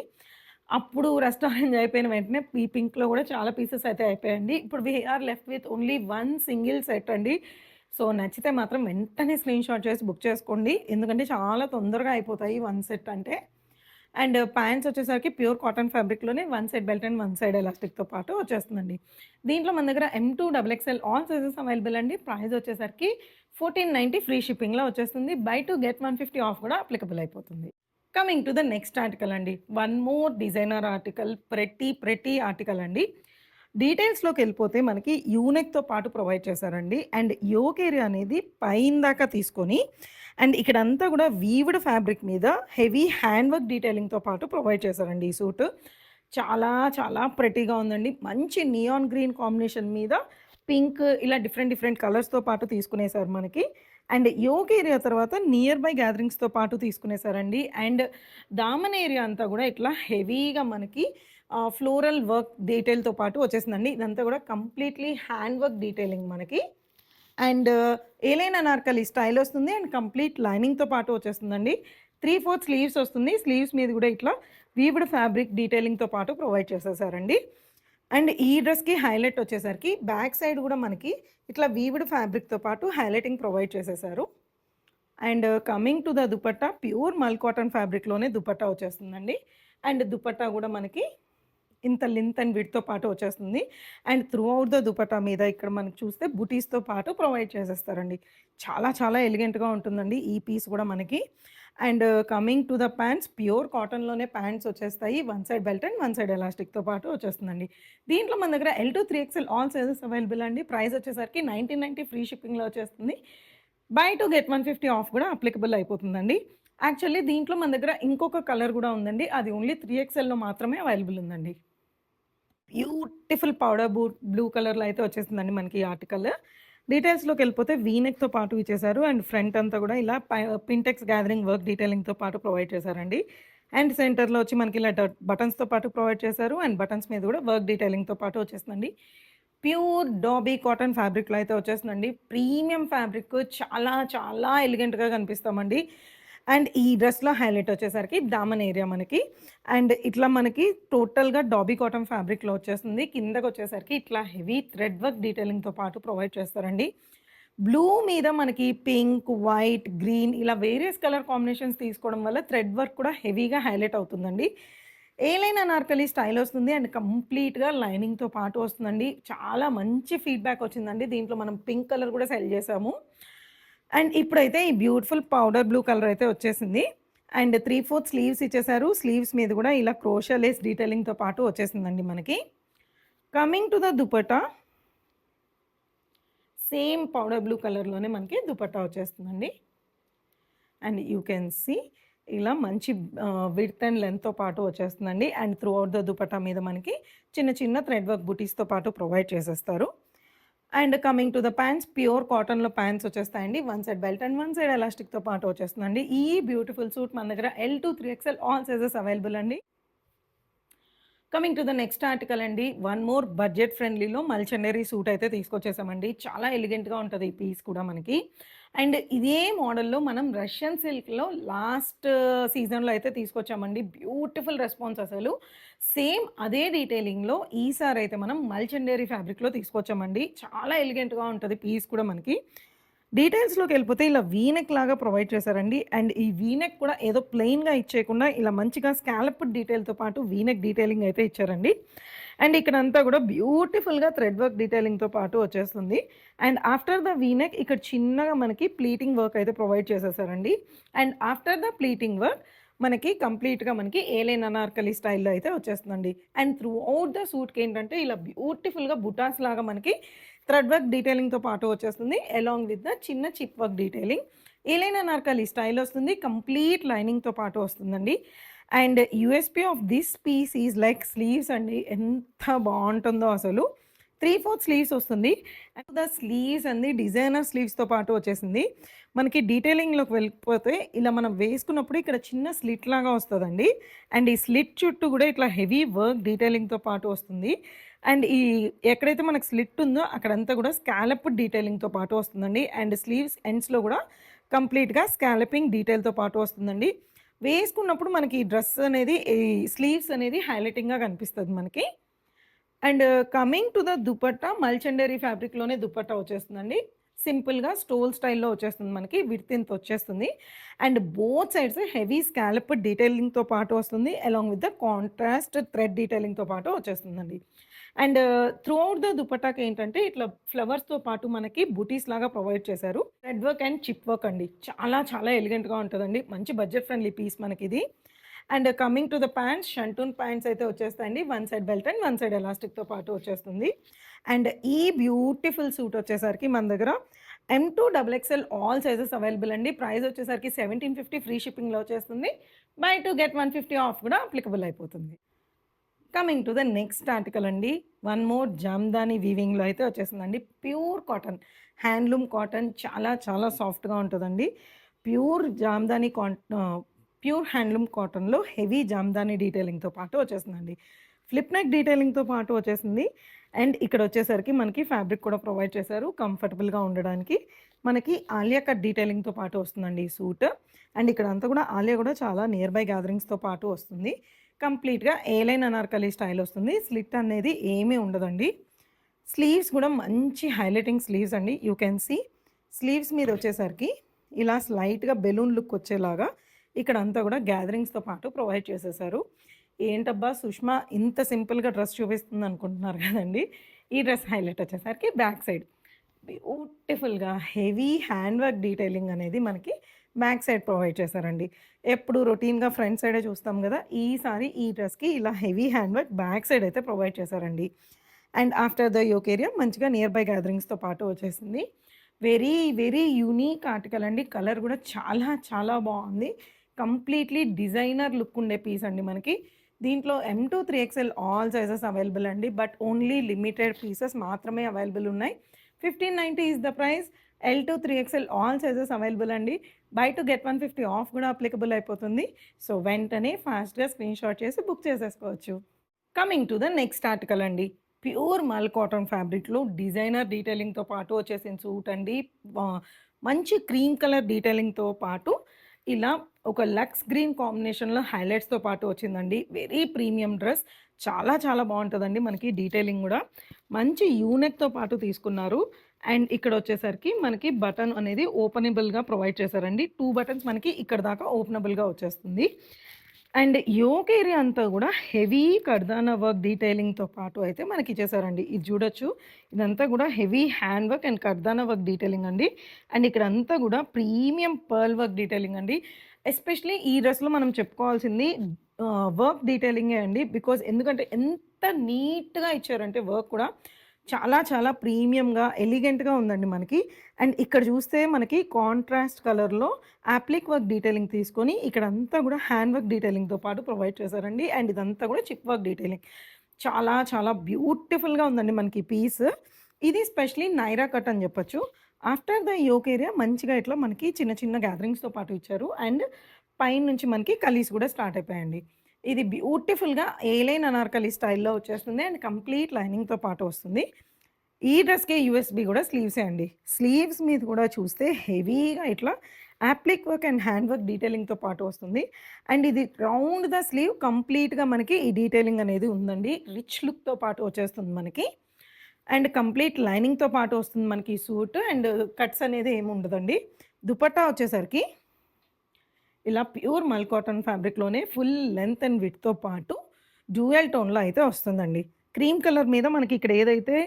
అప్పుడు రెస్టారెంట్ అయిపోయిన వెంటనే ఈ పింక్‌లో కూడా చాలా పీసెస్ అయితే అయిపోయాయండి. ఇప్పుడు we are left with only one single set అండి. సో, నచ్చితే మాత్రం వెంటనే స్క్రీన్‌షాట్ చేసి బుక్ చేసుకోండి. ఎందుకంటే చాలా తొందరగా అయిపోతాయి వన్ సెట్ అంటే. అండ్ ప్యాంట్స్ వచ్చేసరికి ప్యూర్ కాటన్ ఫ్యాబ్రిక్‌లోనే one side belt and one side ఎలాస్టిక్‌తో పాటు వచ్చేస్తుందండి. దీంట్లో మన దగ్గర M2 XXL all sizes available అండి. ప్రైస్ వచ్చేసరికి 1490 ఫ్రీ షిప్పింగ్‌లో వచ్చేస్తుంది. బై 2 గెట్ 150 ఆఫ్ కూడా అప్లికబుల్ అయిపోతుంది. Coming to the next article అండి. One more designer article pretty article అండి. డీటెయిల్స్‌లోకెళ్ళిపోతే మనకి యూనెక్‌తో పాటు ప్రొవైడ్ చేశారండి. అండ్ యోక్ ఏరియా అనేది పైన దాకా తీసుకొని అండ్ ఇక్కడంతా గూడా వీవ్డ్ ఫ్యాబ్రిక్ మీద హెవీ హ్యాండ్ వర్క్ డీటెయిలింగ్‌తో పాటు ప్రొవైడ్ చేశారండి ఈ సూట్. చాలా చాలా ప్రెటీగా ఉందండి. మంచి నియాన్ గ్రీన్ కాంబినేషన్ మీద పింక్ ఇలా డిఫరెంట్ డిఫరెంట్ కలర్స్‌తో పాటు తీసుకునేసారు మనకి. అండ్ యోక్ ఏరియా తర్వాత నియర్ బై గ్యాదరింగ్స్‌తో పాటు తీసుకునేసారండి. అండ్ దామన్ ఏరియా అంతా గూడా ఇట్లా హెవీగా మనకి ఫ్లోరల్ వర్క్ డీటెయిల్‌తో పాటు వచ్చేసిందండి. ఇదంతా గూడా కంప్లీట్‌లీ హ్యాండ్ వర్క్ డీటెయిలింగ్ మనకి. అండ్ ఏలైన్ అనార్కలి స్టైల్ వస్తుంది. అండ్ కంప్లీట్ లైనింగ్‌తో పాటు వచ్చేస్తుందండి. 3/4 స్లీవ్స్ వస్తుంది. స్లీవ్స్ మీద గూడా ఇట్లా వీవ్డ్ ఫ్యాబ్రిక్ డీటెయిలింగ్‌తో పాటు ప్రొవైడ్ చేసేసారండి. అండ్ ఈ డ్రెస్‌కి హైలైట్ వచ్చేసరికి బ్యాక్ సైడ్ గూడా మనకి ఇట్లా వీవ్డ్ ఫ్యాబ్రిక్‌తో పాటు హైలైటింగ్ ప్రొవైడ్ చేసేసారు. And coming to the dupatta pure మల్ కాటన్ ఫ్యాబ్రిక్‌లోనే దుపట్టా వచ్చేస్తుందండి. అండ్ దుపట్టా గూడా మనకి ఇంత లెంత్ అండ్ విడ్త్‌తో పాటు వచ్చేస్తుంది. And throughout the dupatta మీద ఇక్కడ మనకి చూస్తే బుటీస్‌తో పాటు ప్రొవైడ్ చేసేస్తారండి. చాలా చాలా ఎలిగెంట్‌గా ఉంటుందండి ఈ పీస్ కూడా మనకి. And coming to the pants, pure కాటన్‌లోనే ప్యాంట్స్ వచ్చేస్తాయి. One side belt and one side ఎలాస్టిక్‌తో పాటు వచ్చేస్తుందండి. దీంట్లో మన దగ్గర L to 3XL all sizes available అండి. ప్రైస్ వచ్చేసరికి 1990 ఫ్రీ షిప్పింగ్‌లో వచ్చేస్తుంది. బై 2 గెట్ 150 ఆఫ్ కూడా అప్లికబుల్ అయిపోతుందండి. యాక్చువల్లీ దీంట్లో మన దగ్గర ఇంకొక కలర్ గూడా ఉందండి. అది ఓన్లీ 3XLలో మాత్రమే అవైలబుల్ ఉందండి. బ్యూటిఫుల్ పౌడర్ బ్లూ కలర్‌లో అయితే వచ్చేసిందండి మనకి ఈ ఆర్టికల్. డీటెయిల్స్‌లోకెళ్ళిపోతే వీ నెక్‌తో పాటు ఇచ్చేశారు. అండ్ ఫ్రంట్ అంతా గూడా ఇలా పింటెక్స్ గ్యాదరింగ్ వర్క్ డీటెయిలింగ్‌తో పాటు ప్రొవైడ్ చేశారండి. అండ్ సెంటర్‌లో వచ్చి మనకి ఇలా బటన్స్‌తో పాటు ప్రొవైడ్ చేశారు. అండ్ బటన్స్ మీద గూడా వర్క్ డీటెయిలింగ్‌తో పాటు వచ్చేసిందండి. ప్యూర్ డాబీ కాటన్ ఫ్యాబ్రిక్‌లో అయితే వచ్చేస్తుందండి. ప్రీమియం ఫ్యాబ్రిక్ చాలా చాలా ఎలిగెంట్‌గా కనిపిస్తామండి. అండ్ ఈ డ్రెస్‌లో హైలైట్ వచ్చేసరికి దామన్ ఏరియా మనకి. అండ్ ఇట్లా మనకి టోటల్‌గా డాబీ కాటన్ ఫ్యాబ్రిక్‌లో వచ్చేస్తుంది. కిందకొచ్చేసరికి ఇట్లా హెవీ థ్రెడ్ వర్క్ డీటెయిలింగ్‌తో పాటు ప్రొవైడ్ చేస్తారండి. బ్లూ మీద మనకి పింక్, వైట్, గ్రీన్ ఇలా వేరియస్ కలర్ కాంబినేషన్స్ తీసుకోవడం వల్ల థ్రెడ్ వర్క్ కూడా హెవీగా హైలైట్ అవుతుందండి. ఏ లైన్ అనార్కలి స్టైల్ వస్తుంది. అండ్ కంప్లీట్‌గా లైనింగ్‌తో పాటు వస్తుందండి. చాలా మంచి ఫీడ్‌బ్యాక్ వచ్చిందండి. దీంట్లో మనం పింక్ కలర్ కూడా సెల్ చేసాము. అండ్ ఇప్పుడైతే ఈ బ్యూటిఫుల్ పౌడర్ బ్లూ కలర్ అయితే వచ్చేసింది. అండ్ 3/4 స్లీవ్స్ ఇచ్చేసారు. స్లీవ్స్ మీద కూడా ఇలా క్రోషా లేస్ డీటెయిలింగ్‌తో పాటు వచ్చేసిందండి మనకి. Coming to the dupatta, same powder blue కలర్‌లోనే మనకి దుపట్టా వచ్చేస్తుందండి. అండ్ యూ కెన్ సీ ఇలా మంచి విడ్త్ అండ్ లెంగ్త్‌తో పాటు వచ్చేస్తుందండి. And throughout the dupatta మీద మనకి చిన్న చిన్న థ్రెడ్ వర్క్ బుటీస్‌తో పాటు ప్రొవైడ్ చేసేస్తారు. And coming to the pants, pure కాటన్‌లో ప్యాంట్స్ వచ్చేస్తాయండి. One side belt and one side ఎలాస్టిక్‌తో పాటు వచ్చేస్తుందండి. ఈ బ్యూటిఫుల్ సూట్ మన దగ్గర L to 3XL all sizes available అండి. Coming to the next article అండి. వన్ మోర్ బడ్జెట్ ఫ్రెండ్లీలో మల్చండరీ సూట్ అయితే తీసుకొచ్చేసామండి. చాలా ఎలిగెంట్‌గా ఉంటది ఈ పీస్ కూడా మనకి. అండ్ ఇదే మోడల్‌లో మనం రష్యన్ సిల్క్‌లో లాస్ట్ సీజన్‌లో అయితే తీసుకొచ్చామండి. బ్యూటిఫుల్ రెస్పాన్స్ అసలు. సేమ్ అదే డీటెయిలింగ్‌లో ఈసారైతే మనం మల్చండరీ ఫ్యాబ్రిక్‌లో తీసుకొచ్చామండి. చాలా ఎలిగెంట్‌గా ఉంటది పీస్ కూడా మనకి. డీటెయిల్స్‌లోకెళ్ళిపోతే ఇలా వీ నెక్ లాగా ప్రొవైడ్ చేశారండి. అండ్ ఈ వీ నెక్ కూడా ఏదో ప్లెయిన్‌గా ఇచ్చేయకుండా ఇలా మంచిగా స్కాలప్డ్ డీటెయిల్‌తో పాటు వీ నెక్ డీటెయిలింగ్ అయితే ఇచ్చారండి. అండ్ ఇక్కడంతా కూడా బ్యూటిఫుల్‌గా థ్రెడ్ వర్క్ డీటెయిలింగ్‌తో పాటు వచ్చేస్తుంది. And after the V neck ఇక్కడ చిన్నగా మనకి ప్లీటింగ్ వర్క్ అయితే ప్రొవైడ్ చేసేసారండి. And after the pleating work మనకి కంప్లీట్‌గా మనకి ఏలైన్ అనార్కలి స్టైల్‌లో అయితే వచ్చేస్తుందండి. అండ్ త్రూ ఔట్ ద సూట్‌కి ఏంటంటే ఇలా బ్యూటిఫుల్‌గా బుటాస్ లాగా మనకి థ్రెడ్ వర్క్ డీటెయిలింగ్‌తో పాటు వచ్చేస్తుంది. అలాంగ్ విత్ ద చిన్న chip work detailing. A line Anarkali style వస్తుంది. కంప్లీట్ లైనింగ్‌తో పాటు వస్తుందండి. And USP of this piece is like sleeves అండి. ఎంత బావుంటుందో అసలు. 3/4 స్లీవ్స్ వస్తుంది. అండ్ ద స్లీవ్స్ అండి డిజైనర్ స్లీవ్స్‌తో పాటు వచ్చేసింది. మనకి డీటెయిలింగ్‌లోకి వెళ్ళిపోతే ఇలా మనం వేసుకున్నప్పుడు ఇక్కడ చిన్న స్లిట్ లాగా వస్తదండి. అండ్ ఈ స్లిట్ చుట్టూ గూడా ఇట్లా హెవీ వర్క్ డీటెయిలింగ్‌తో పాటు వస్తుంది. అండ్ ఈ ఎక్కడైతే మనకు స్లిట్ ఉందో అక్కడంతా గూడా స్కాలప్డ్ డీటెయిలింగ్‌తో పాటు వస్తుందండి. అండ్ స్లీవ్స్ ఎండ్స్‌లో గూడా కంప్లీట్‌గా స్కాలపింగ్ డీటెయిల్‌తో పాటు వస్తుందండి. వేసుకున్నప్పుడు మనకి ఈ డ్రెస్ అనేది ఈ స్లీవ్స్ అనేది హైలైటింగ్‌గా కనిపిస్తది మనకి. And coming to the dupatta, మల్చండరీ ఫ్యాబ్రిక్‌లోనే దుపట్టా వచ్చేస్తుందండి. సింపుల్‌గా స్టోల్ స్టైల్‌లో వచ్చేస్తుంది మనకి. విడ్త్ ఇంత వచ్చేస్తుంది. And both sides heavy scalloped డీటెయిలింగ్‌తో పాటు వస్తుంది. Along with the contrast thread డీటెయిలింగ్‌తో పాటు వచ్చేస్తుందండి. అండ్ త్రూ ఔట్ ద దుపట్టాకి ఏంటంటే ఇట్లా ఫ్లవర్స్‌తో పాటు మనకి బుటీస్ లాగా ప్రొవైడ్ చేశారు. Thread work and chip work అండి. చాలా చాలా ఎలిగెంట్‌గా ఉంటదండి. మంచి బడ్జెట్ ఫ్రెండ్లీ పీస్ మనకిది. And coming to the pants, షంటూన్ ప్యాంట్స్ అయితే వచ్చేస్తాయండి. One side belt and one side ఎలాస్టిక్‌తో పాటు వచ్చేస్తుంది. అండ్ ఈ బ్యూటిఫుల్ సూట్ వచ్చేసరికి మన దగ్గర M2 XXL all sizes available అండి. ప్రైస్ వచ్చేసరికి 1750 ఫ్రీ షిప్పింగ్‌లో వచ్చేస్తుంది. బై 2 గెట్ 150 ఆఫ్ కూడా అప్లికబుల్ అయిపోతుంది. Coming to the next article అండి. వన్ మోర్ జామ్దాని వీవింగ్‌లో అయితే వచ్చేసిందండి. ప్యూర్ కాటన్, హ్యాండ్లూమ్ కాటన్ చాలా చాలా సాఫ్ట్‌గా ఉంటదండి. ప్యూర్ జామ్దాని ప్యూర్ హ్యాండ్లూమ్ కాటన్‌లో హెవీ జామ్దాని డీటెయిలింగ్‌తో పాటు వచ్చేసిందండి. ఫ్లిప్ నెక్ డీటెయిలింగ్‌తో పాటు వచ్చేసింది. అండ్ ఇక్కడ వచ్చేసరికి మనకి ఫ్యాబ్రిక్ కూడా ప్రొవైడ్ చేశారు కంఫర్టబుల్‌గా ఉండడానికి. మనకి ఆలియా కట్ డీటెయిలింగ్‌తో పాటు వస్తుందండి ఈ సూట్. అండ్ ఇక్కడంతా కూడా ఆలియా కూడా చాలా నియర్ బై గ్యాదరింగ్స్‌తో పాటు వస్తుంది. కంప్లీట్‌గా ఏ లైన్ అనార్కలి స్టైల్ వస్తుంది. స్లిట్ అనేది ఏమీ ఉండదండి. స్లీవ్స్ గూడా మంచి హైలైటింగ్ స్లీవ్స్ అండి. యూ కెన్ సీ స్లీవ్స్ మీద వచ్చేసరికి ఇలా స్లైట్‌గా బెలూన్ లుక్ వచ్చేలాగా ఇక్కడంతా గూడా గ్యాదరింగ్స్‌తో పాటు ప్రొవైడ్ చేసేసారు. ఏంటబ్బా! సుష్మా ఇంత సింపుల్‌గా డ్రెస్ చూపిస్తుంది అనుకుంటున్నారు కదండీ! ఈ డ్రెస్ హైలైట్ వచ్చేసరికి బ్యాక్ సైడ్ బ్యూటిఫుల్‌గా హెవీ హ్యాండ్ వర్క్ డీటెయిలింగ్ అనేది మనకి బ్యాక్ సైడ్ ప్రొవైడ్ చేశారండి. ఎప్పుడు రొటీన్‌గా ఫ్రంట్ సైడే చూస్తాం గదా! ఈసారి ఈ డ్రెస్‌కి ఇలా heavy hand work back side అయితే ప్రొవైడ్ చేశారండి. And after the yoke area మంచిగా నియర్ బై గ్యాదరింగ్స్‌తో పాటు వచ్చేసింది. వెరీ, వెరీ యూనిక్ ఆర్టికల్ అండి. కలర్ గూడా చాలా, చాలా బావుంది. కంప్లీట్‌లీ డిజైనర్ లుక్ ఉండే పీస్ అండి మనకి. దీంట్లో M2 3XL all sizes available అండి. బట్ ఓన్లీ లిమిటెడ్ పీసెస్ మాత్రమే అవైలబుల్ ఉన్నాయి. 1590 is the price. L2 3XL all sizes available అండి. బై 2 గెట్ 150 ఆఫ్ గూడా అప్లికబుల్ అయిపోతుంది. సో, వెంటనే ఫాస్ట్‌గా స్క్రీన్‌షాట్ చేసి బుక్ చేసేసుకోవచ్చు. Coming to the next article అండి. ప్యూర్ మల్ కాటన్ ఫ్యాబ్రిక్‌లో డిజైనర్ డీటెయిలింగ్‌తో పాటు వచ్చేసిన సూట్ అండి. మంచి క్రీమ్ కలర్ డీటెయిలింగ్‌తో పాటు ఇలా ఒక లక్స్ గ్రీన్ కాంబినేషన్‌లో హైలైట్స్‌తో పాటు వచ్చిందండి. Very premium dress. చాలా చాలా బావుంటదండి మనకి డీటెయిలింగ్ గూడా. మంచి యూనెక్‌తో పాటు తీసుకున్నారు. అండ్ ఇక్కడొచ్చేసరికి మనకి బటన్ అనేది ఓపెనబుల్‌గా ప్రొవైడ్ చేశారండి. 2 బటన్స్ మనకి ఇక్కడ దాకా ఓపెనబుల్‌గా వచ్చేస్తుంది. అండ్ యోక్ ఏరియా అంతా గూడా హెవీ కర్దానా వర్క్ డీటెయిలింగ్‌తో పాటు అయితే మనకిచ్చేసారండి. ఇది చూడొచ్చు. ఇదంతా గూడా heavy hand work and kardana work detailing అండి. అండ్ ఇక్కడంతా గూడా ప్రీమియం పర్ల్ వర్క్ డీటెయిలింగ్ అండి. ఎస్పెషల్లీ ఈ డ్రెస్‌లో మనం చెప్పుకోవాల్సింది వర్క్ డీటెయిలింగే అండి. బికాజ్ ఎందుకంటే ఎంత నీట్‌గా ఇచ్చారంటే వర్క్ కూడా చాలా చాలా ప్రీమియంగా, ఎలిగెంట్‌గా ఉందండి మనకి. అండ్ ఇక్కడ చూస్తే మనకి కాంట్రాస్ట్ కలర్‌లో యాప్లిక్ వర్క్ డీటెయిలింగ్ తీసుకొని ఇక్కడంతా గూడా హ్యాండ్ వర్క్ డీటెయిలింగ్‌తో పాటు ప్రొవైడ్ చేశారండి. అండ్ ఇదంతా గూడా చిప్ వర్క్ డీటెయిలింగ్. చాలా చాలా బ్యూటిఫుల్‌గా ఉందండి మనకి పీస్. ఇది స్పెషల్లీ నైరా కట్ అని జెప్పొచ్చు. ఆఫ్టర్ ద యోక్ ఏరియా మంచిగా ఇట్లా మనకి చిన్న చిన్న గ్యాదరింగ్స్‌తో పాటు ఇచ్చారు. అండ్ పైనుంచి మనకి కలీస్ గూడా స్టార్ట్ అయిపోయాయండి. ఇది బ్యూటిఫుల్‌గా ఏలైన్ అనార్కలి స్టైల్‌లో వచ్చేస్తుంది. అండ్ కంప్లీట్ లైనింగ్‌తో పాటు వస్తుంది. ఈ డ్రెస్‌కి యూఎస్‌బీ గూడా స్లీవ్సే అండి. స్లీవ్స్ మీద కూడా చూస్తే హెవీగా ఇట్లా applique work and hand work డీటెయిలింగ్‌తో పాటు వస్తుంది. అండ్ ఇది రౌండ్ ద స్లీవ్ కంప్లీట్‌గా మనకి ఈ డీటెయిలింగ్ అనేది ఉందండి. రిచ్ లుక్‌తో పాటు వచ్చేస్తుంది మనకి. అండ్ కంప్లీట్ లైనింగ్‌తో పాటు వస్తుంది మనకి ఈ సూట్. అండ్ కట్స్ అనేది ఏమి ఉండదండి. దుపట్టా వచ్చేసరికి ఇలా ప్యూర్ మల్ కాటన్ ఫ్యాబ్రిక్‌లోనే ఫుల్ లెంత్ అండ్ విడ్త్‌తో పాటు డ్యూయల్ టోన్‌లో అయితే వస్తుందండి. క్రీమ్ కలర్ మీద మనకి ఇక్కడ ఏదైతే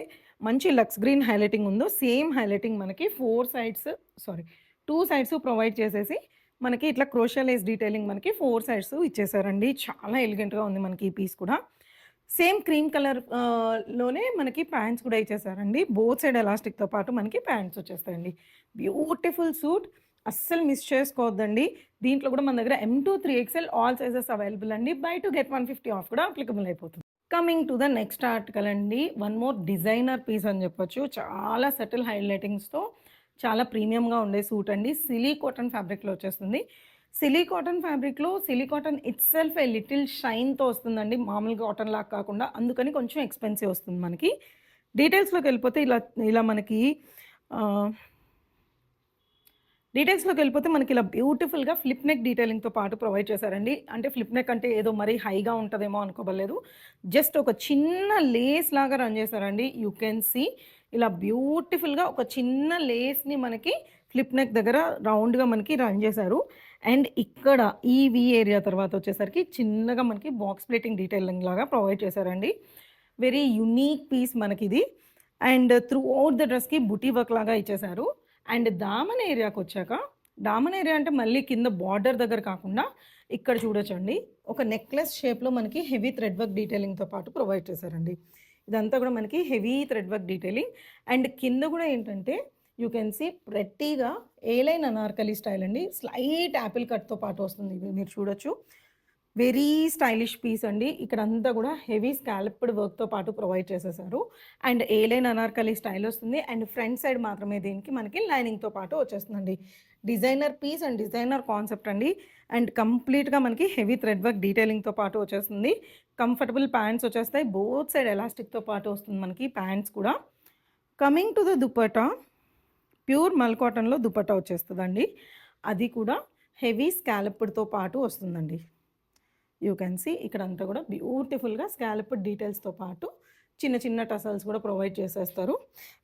మంచి లక్స్ గ్రీన్ హైలైటింగ్ ఉందో సేమ్ హైలైటింగ్ మనకి 2 సైడ్స్ ప్రొవైడ్ చేసేసి మనకి ఇట్లా క్రోషియా లేస్ డీటెయిలింగ్ మనకి 4 సైడ్స్ ఇచ్చేసారండి. చాలా ఎలిగెంట్‌గా ఉంది మనకి ఈ పీస్ కూడా. సేమ్ క్రీమ్ కలర్ లోనే మనకి ప్యాంట్స్ కూడా ఇచ్చేసారండి. బోత్ సైడ్ ఎలాస్టిక్‌తో పాటు మనకి ప్యాంట్స్ వచ్చేస్తాయండి. Beautiful suit. అస్సలు మిస్ చేసుకోవద్దండి. దీంట్లో కూడా మన దగ్గర M2 3XL all sizes available అండి. బై 2 గెట్ 150 ఆఫ్ కూడా అప్లికబుల్ అయిపోతుంది. Coming to the next article అండి. వన్ మోర్ డిజైనర్ పీస్ అని చెప్పొచ్చు. చాలా సటిల్ హైలైటింగ్స్‌తో చాలా ప్రీమియంగా ఉండే సూట్ అండి. సిలీ కాటన్ ఫ్యాబ్రిక్‌లో వచ్చేస్తుంది. సిలీ కాటన్ ఫ్యాబ్రిక్‌లో సిలీ కాటన్ ఇట్‌సెల్ఫ్ ఏ లిటిల్ షైన్‌తో వస్తుందండి. మామూలు కాటన్ లాగా కాకుండా. అందుకని కొంచెం ఎక్స్‌పెన్సివ్ వస్తుంది మనకి. డీటెయిల్స్‌లోకెళ్ళిపోతే ఇలా ఇలా మనకి ఆహ్ డీటెయిల్స్‌లోకెళ్ళిపోతే మనకిలా బ్యూటిఫుల్‌గా ఫ్లిప్ నెక్ డీటెయిలింగ్‌తో పాటు ప్రొవైడ్ చేశారండి. అంటే ఫ్లిప్ నెక్ అంటే ఏదో మరీ హైగా ఉంటదేమో అనుకోబల్లేదు. జస్ట్ ఒక చిన్న లేస్ లాగా రన్ చేశారండి. యూ కెన్ సీ ఇలా బ్యూటిఫుల్‌గా ఒక చిన్న లేస్‌ని మనకి ఫ్లిప్ నెక్ దగ్గర రౌండ్‌గా మనకి రన్ చేశారు. అండ్ ఇక్కడ ఈ వి ఏరియా తర్వాత వచ్చేసరికి చిన్నగా మనకి బాక్స్ ప్లేటింగ్ డీటెయిలింగ్ లాగా ప్రొవైడ్ చేశారండి. వెరీ యూనిక్ పీస్ మనకిది. అండ్ త్రూ ఔట్ ద డ్రెస్‌కి బుటీ వర్క్ లాగా ఇచ్చేశారు. అండ్ దామన్ ఏరియాకొచ్చాక, దామన్ ఏరియా అంటే మళ్ళీ కింద బార్డర్ దగ్గర కాకుండా ఇక్కడ చూడొచ్చండి. ఒక నెక్లెస్ షేప్‌లో మనకి హెవీ థ్రెడ్ వర్క్ డీటెయిలింగ్‌తో పాటు ప్రొవైడ్ చేశారండి. ఇదంతా కూడా మనకి heavy thread work detailing. And కింద కూడా ఏంటంటే యూ కెన్ సీ ప్రెట్టీగా ఏ లైన్ అనార్కలి స్టైల్ అండి. స్లైట్ యాపిల్ కట్‌తో పాటు వస్తుంది. ఇది మీరు చూడొచ్చు. వెరీ స్టైలిష్ పీస్ అండి. ఇక్కడంతా కూడా హెవీ స్కాలప్డ్ వర్క్‌తో పాటు ప్రొవైడ్ చేసేసారు. And A line Anarkali style వస్తుంది. అండ్ ఫ్రంట్ సైడ్ మాత్రమే దీనికి మనకి లైనింగ్‌తో పాటు వచ్చేస్తుందండి. Designer piece and designer concept అండి. అండ్ కంప్లీట్‌గా మనకి హెవీ థ్రెడ్ వర్క్ డీటెయిలింగ్‌తో పాటు వచ్చేస్తుంది. కంఫర్టబుల్ ప్యాంట్స్ వచ్చేస్తాయి. బోత్ సైడ్ ఎలాస్టిక్‌తో పాటు వస్తుంది మనకి ప్యాంట్స్ కూడా. Coming to the dupatta, pure mul కాటన్‌లో దుపట్టా వచ్చేస్తదండి. అది కూడా హెవీ స్కాలప్డ్‌తో పాటు వస్తుందండి. యూ కెన్ సీ ఇక్కడంతా కూడా బ్యూటిఫుల్‌గా స్కాలప్డ్ డీటెయిల్స్‌తో పాటు చిన్న చిన్న టసల్స్ కూడా ప్రొవైడ్ చేసేస్తారు.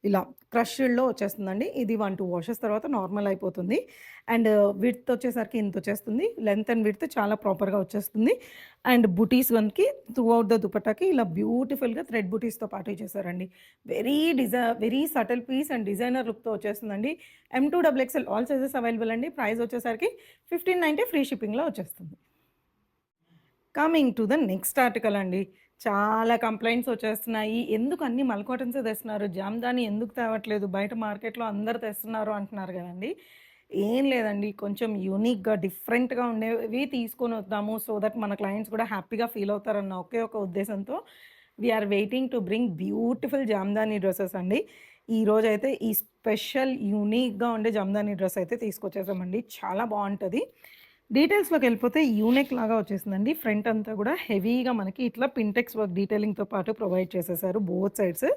ఇలా క్రష్డ్‌లో వచ్చేస్తుందండి. ఇది 1, 2 వాషెస్ తర్వాత నార్మల్ అయిపోతుంది. అండ్ విడ్త్ వచ్చేసరికి ఇంతొచ్చేస్తుంది. లెంత్ అండ్ విడ్త్ చాలా ప్రాపర్‌గా వచ్చేస్తుంది. అండ్ బుటీస్ వన్‌కి త్రూ ఔట్ ద దుపట్టాకి ఇలా బ్యూటిఫుల్‌గా థ్రెడ్ బుటీస్‌తో పాటు ఇచ్చేసారండి. Very subtle piece and designer లుక్‌తో వచ్చేస్తుందండి. M2 XXL all sizes available అండి. ప్రైస్ వచ్చేసరికి 1590 ఫ్రీ షిప్పింగ్‌లో వచ్చేస్తుంది. Coming to the next article అండి. చాలా కంప్లెయింట్స్ వచ్చేస్తున్నాయి. ఎందుకు అన్ని మల్ కాటన్సే తెస్తున్నారు? జామ్దాని ఎందుకు తేవట్లేదు? బయట మార్కెట్‌లో అందరూ తెస్తున్నారు అంటున్నారు గదండీ! ఏం లేదండి. కొంచెం యూనిక్‌గా, డిఫరెంట్‌గా ఉండేవి తీసుకొనొద్దాము. సో దట్ మన క్లయింట్స్ కూడా హ్యాపీగా ఫీల్ అవుతారన్న ఒకే ఒక ఉద్దేశంతో we are waiting to bring beautiful Jamdani dresses అండి. ఈరోజైతే ఈ స్పెషల్ యూనిక్‌గా ఉండే జామ్దాని డ్రెస్ అయితే తీసుకొచ్చేసామండి. చాలా బావుంటది. డీటెయిల్స్‌లోకెళ్ళిపోతే యూనెక్ లాగా వచ్చేసిందండి. ఫ్రంట్ అంతా గూడా హెవీగా మనకి ఇట్లా పింటెక్స్ వర్క్ డీటెయిలింగ్‌తో పాటు ప్రొవైడ్ చేసేసారు both sides.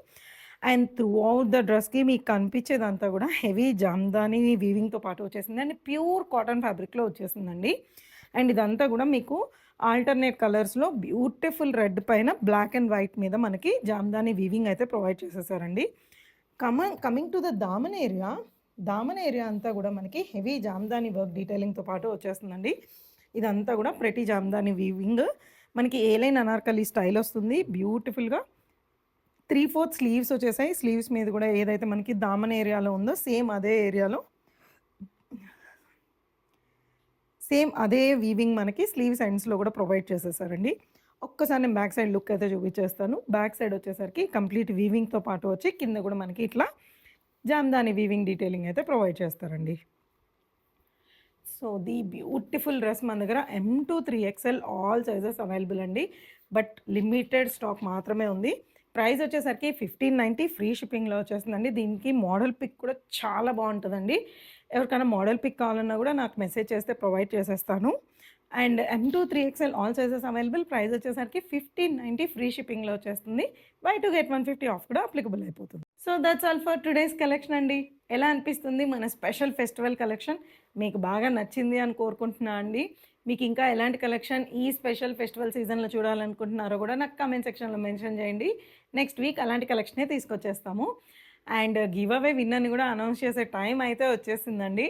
And throughout the డ్రెస్‌కి మీకు కనిపించేదంతా గూడా హెవీ జామ్దాని వీవింగ్‌తో పాటు వచ్చేసింది. అండ్ ప్యూర్ కాటన్ ఫ్యాబ్రిక్‌లో వచ్చేసిందండి. అండ్ ఇదంతా గూడా మీకు ఆల్టర్‌నేట్ కలర్స్‌లో బ్యూటిఫుల్ రెడ్ పైన బ్లాక్ అండ్ వైట్ మీద మనకి జామ్దాని వీవింగ్ అయితే ప్రొవైడ్ చేసేసారండి. Coming to the daman area అంతా గూడా మనకి హెవీ జామ్దాని వర్క్ డీటెయిలింగ్‌తో పాటు వచ్చేస్తుందండి. ఇదంతా గూడా ప్రతి జామ్దాని వీవింగ్. మనకి ఏ లైన్ అనార్కలి స్టైల్ వస్తుంది. బ్యూటిఫుల్‌గా 3/4 స్లీవ్స్ వచ్చేసాయి. స్లీవ్స్ మీద గూడా ఏదైతే మనకి దామన్ ఏరియాలో ఉందో సేమ్ అదే వీవింగ్ మనకి స్లీవ్స్ ఎండ్స్‌లో గూడా ప్రొవైడ్ చేసేసారండి. ఒక్కసారి నేను బ్యాక్ సైడ్ లుక్ అయితే చూపించేస్తాను. బ్యాక్ సైడ్ వచ్చేసరికి కంప్లీట్ వీవింగ్‌తో పాటు వచ్చి కింద గూడా మనకి ఇట్లా జామ్దాని వీవింగ్ డీటెయిలింగ్ అయితే ప్రొవైడ్ చేస్తారండి. సో, ది బ్యూటిఫుల్ డ్రెస్ మన దగ్గర M2 3XL all sizes available అండి. బట్ లిమిటెడ్ స్టాక్ మాత్రమే ఉంది. ప్రైస్ వచ్చేసరికి 1590 ఫ్రీ షిప్పింగ్‌లో వచ్చేస్తుందండి. దీనికి మోడల్ పిక్ కూడా చాలా బావుంటదండి. ఎవరికైనా మోడల్ పిక్ కావాలన్నా గూడా నాకు మెసేజ్ చేస్తే ప్రొవైడ్ చేసేస్తాను. And M2 3XL all sizes available. Price వచ్చేసరికి 1590 ఫ్రీ షిప్పింగ్‌లో వచ్చేస్తుంది. బై 2 గెట్ 150 ఆఫ్ కూడా అప్లికబుల్ అయిపోతుంది. So, that's all for today's collection అండి. ఎలా అనిపిస్తుంది మన స్పెషల్ ఫెస్టివల్ కలెక్షన్? మీకు బాగా నచ్చింది అని కోరుకుంటున్నా అండి. మీకు ఇంకా ఎలాంటి కలెక్షన్ ఈ స్పెషల్ ఫెస్టివల్ సీజన్‌లో చూడాలనుకుంటున్నారో గూడా నాకు కామెంట్ సెక్షన్‌లో మెన్షన్ చేయండి. నెక్స్ట్ వీక్ అలాంటి కలెక్షనే తీసుకొచ్చేస్తాము. అండ్ గివ్ అవే విన్నర్‌ని గూడా అనౌన్స్ చేసే టైం అయితే వచ్చేసిందండి.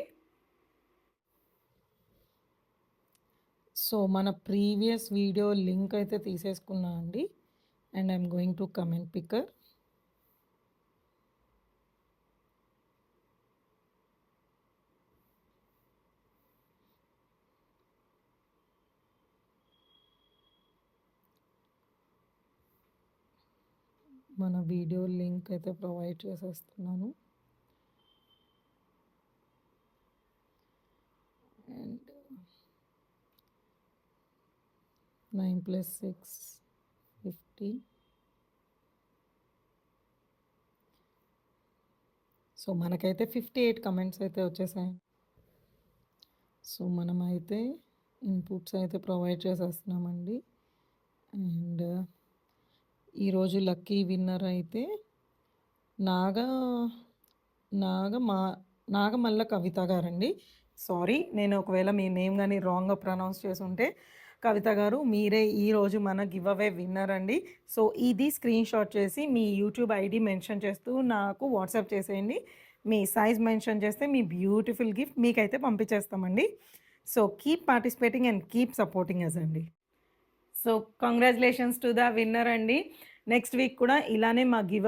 సో, మన ప్రీవియస్ వీడియో లింక్ అయితే తీసేసుకున్నా అండి. And I'm going to comment picker. మన వీడియో లింక్ అయితే ప్రొవైడ్ చేసేస్తున్నాను. అండ్ 9 + 6 15. సో, మనకైతే 58 కమెంట్స్ అయితే వచ్చేసాయి. సో, మనమైతే ఇన్పుట్స్ అయితే ప్రొవైడ్ చేసేస్తున్నామండి. అండ్ ఈరోజు లక్కీ విన్నర్ అయితే నాగా నాగ మా నాగమల్ల కవిత గారండి. సారీ, నేను ఒకవేళ మీ నేమ్ గాని రాంగ్‌గా ప్రొనౌన్స్ చేసుంటే, కవిత గారు మీరే ఈరోజు మన గివ్ అవే విన్నర్ అండి. సో, ఇది స్క్రీన్‌షాట్ చేసి మీ యూట్యూబ్ ఐడీ మెన్షన్ చేస్తూ నాకు వాట్సాప్ చేసేయండి. మీ సైజ్ మెన్షన్ చేస్తే మీ బ్యూటిఫుల్ గిఫ్ట్ మీకైతే పంపించేస్తామండి. So, keep participating and keep supporting us అండి. So, congratulations to the winner అండి. నెక్స్ట్ వీక్ కూడా ఇలానే మా గివ్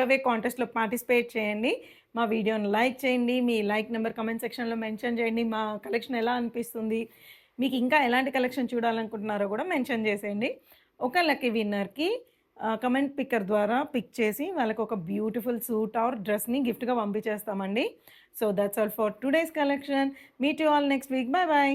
అవే కాంటెస్ట్‌లో పార్టిసిపేట్ చేయండి. మా వీడియోని లైక్ చేయండి. మీ లైక్ నంబర్ కామెంట్ సెక్షన్‌లో మెన్షన్ చేయండి. మా కలెక్షన్ ఎలా అనిపిస్తుంది? మీకు ఇంకా ఎలాంటి కలెక్షన్ చూడాలనుకుంటున్నారో కూడా మెన్షన్ చేసేయండి. ఒక లక్కీ విన్నర్‌కి కమెంట్ పిక్కర్ ద్వారా పిక్ చేసి వాళ్ళకొక బ్యూటిఫుల్ సూట్ ఆర్ డ్రెస్‌ని గిఫ్ట్‌గా పంపించేస్తామండి. So, that's all for today's collection. Meet you all next week. Bye by.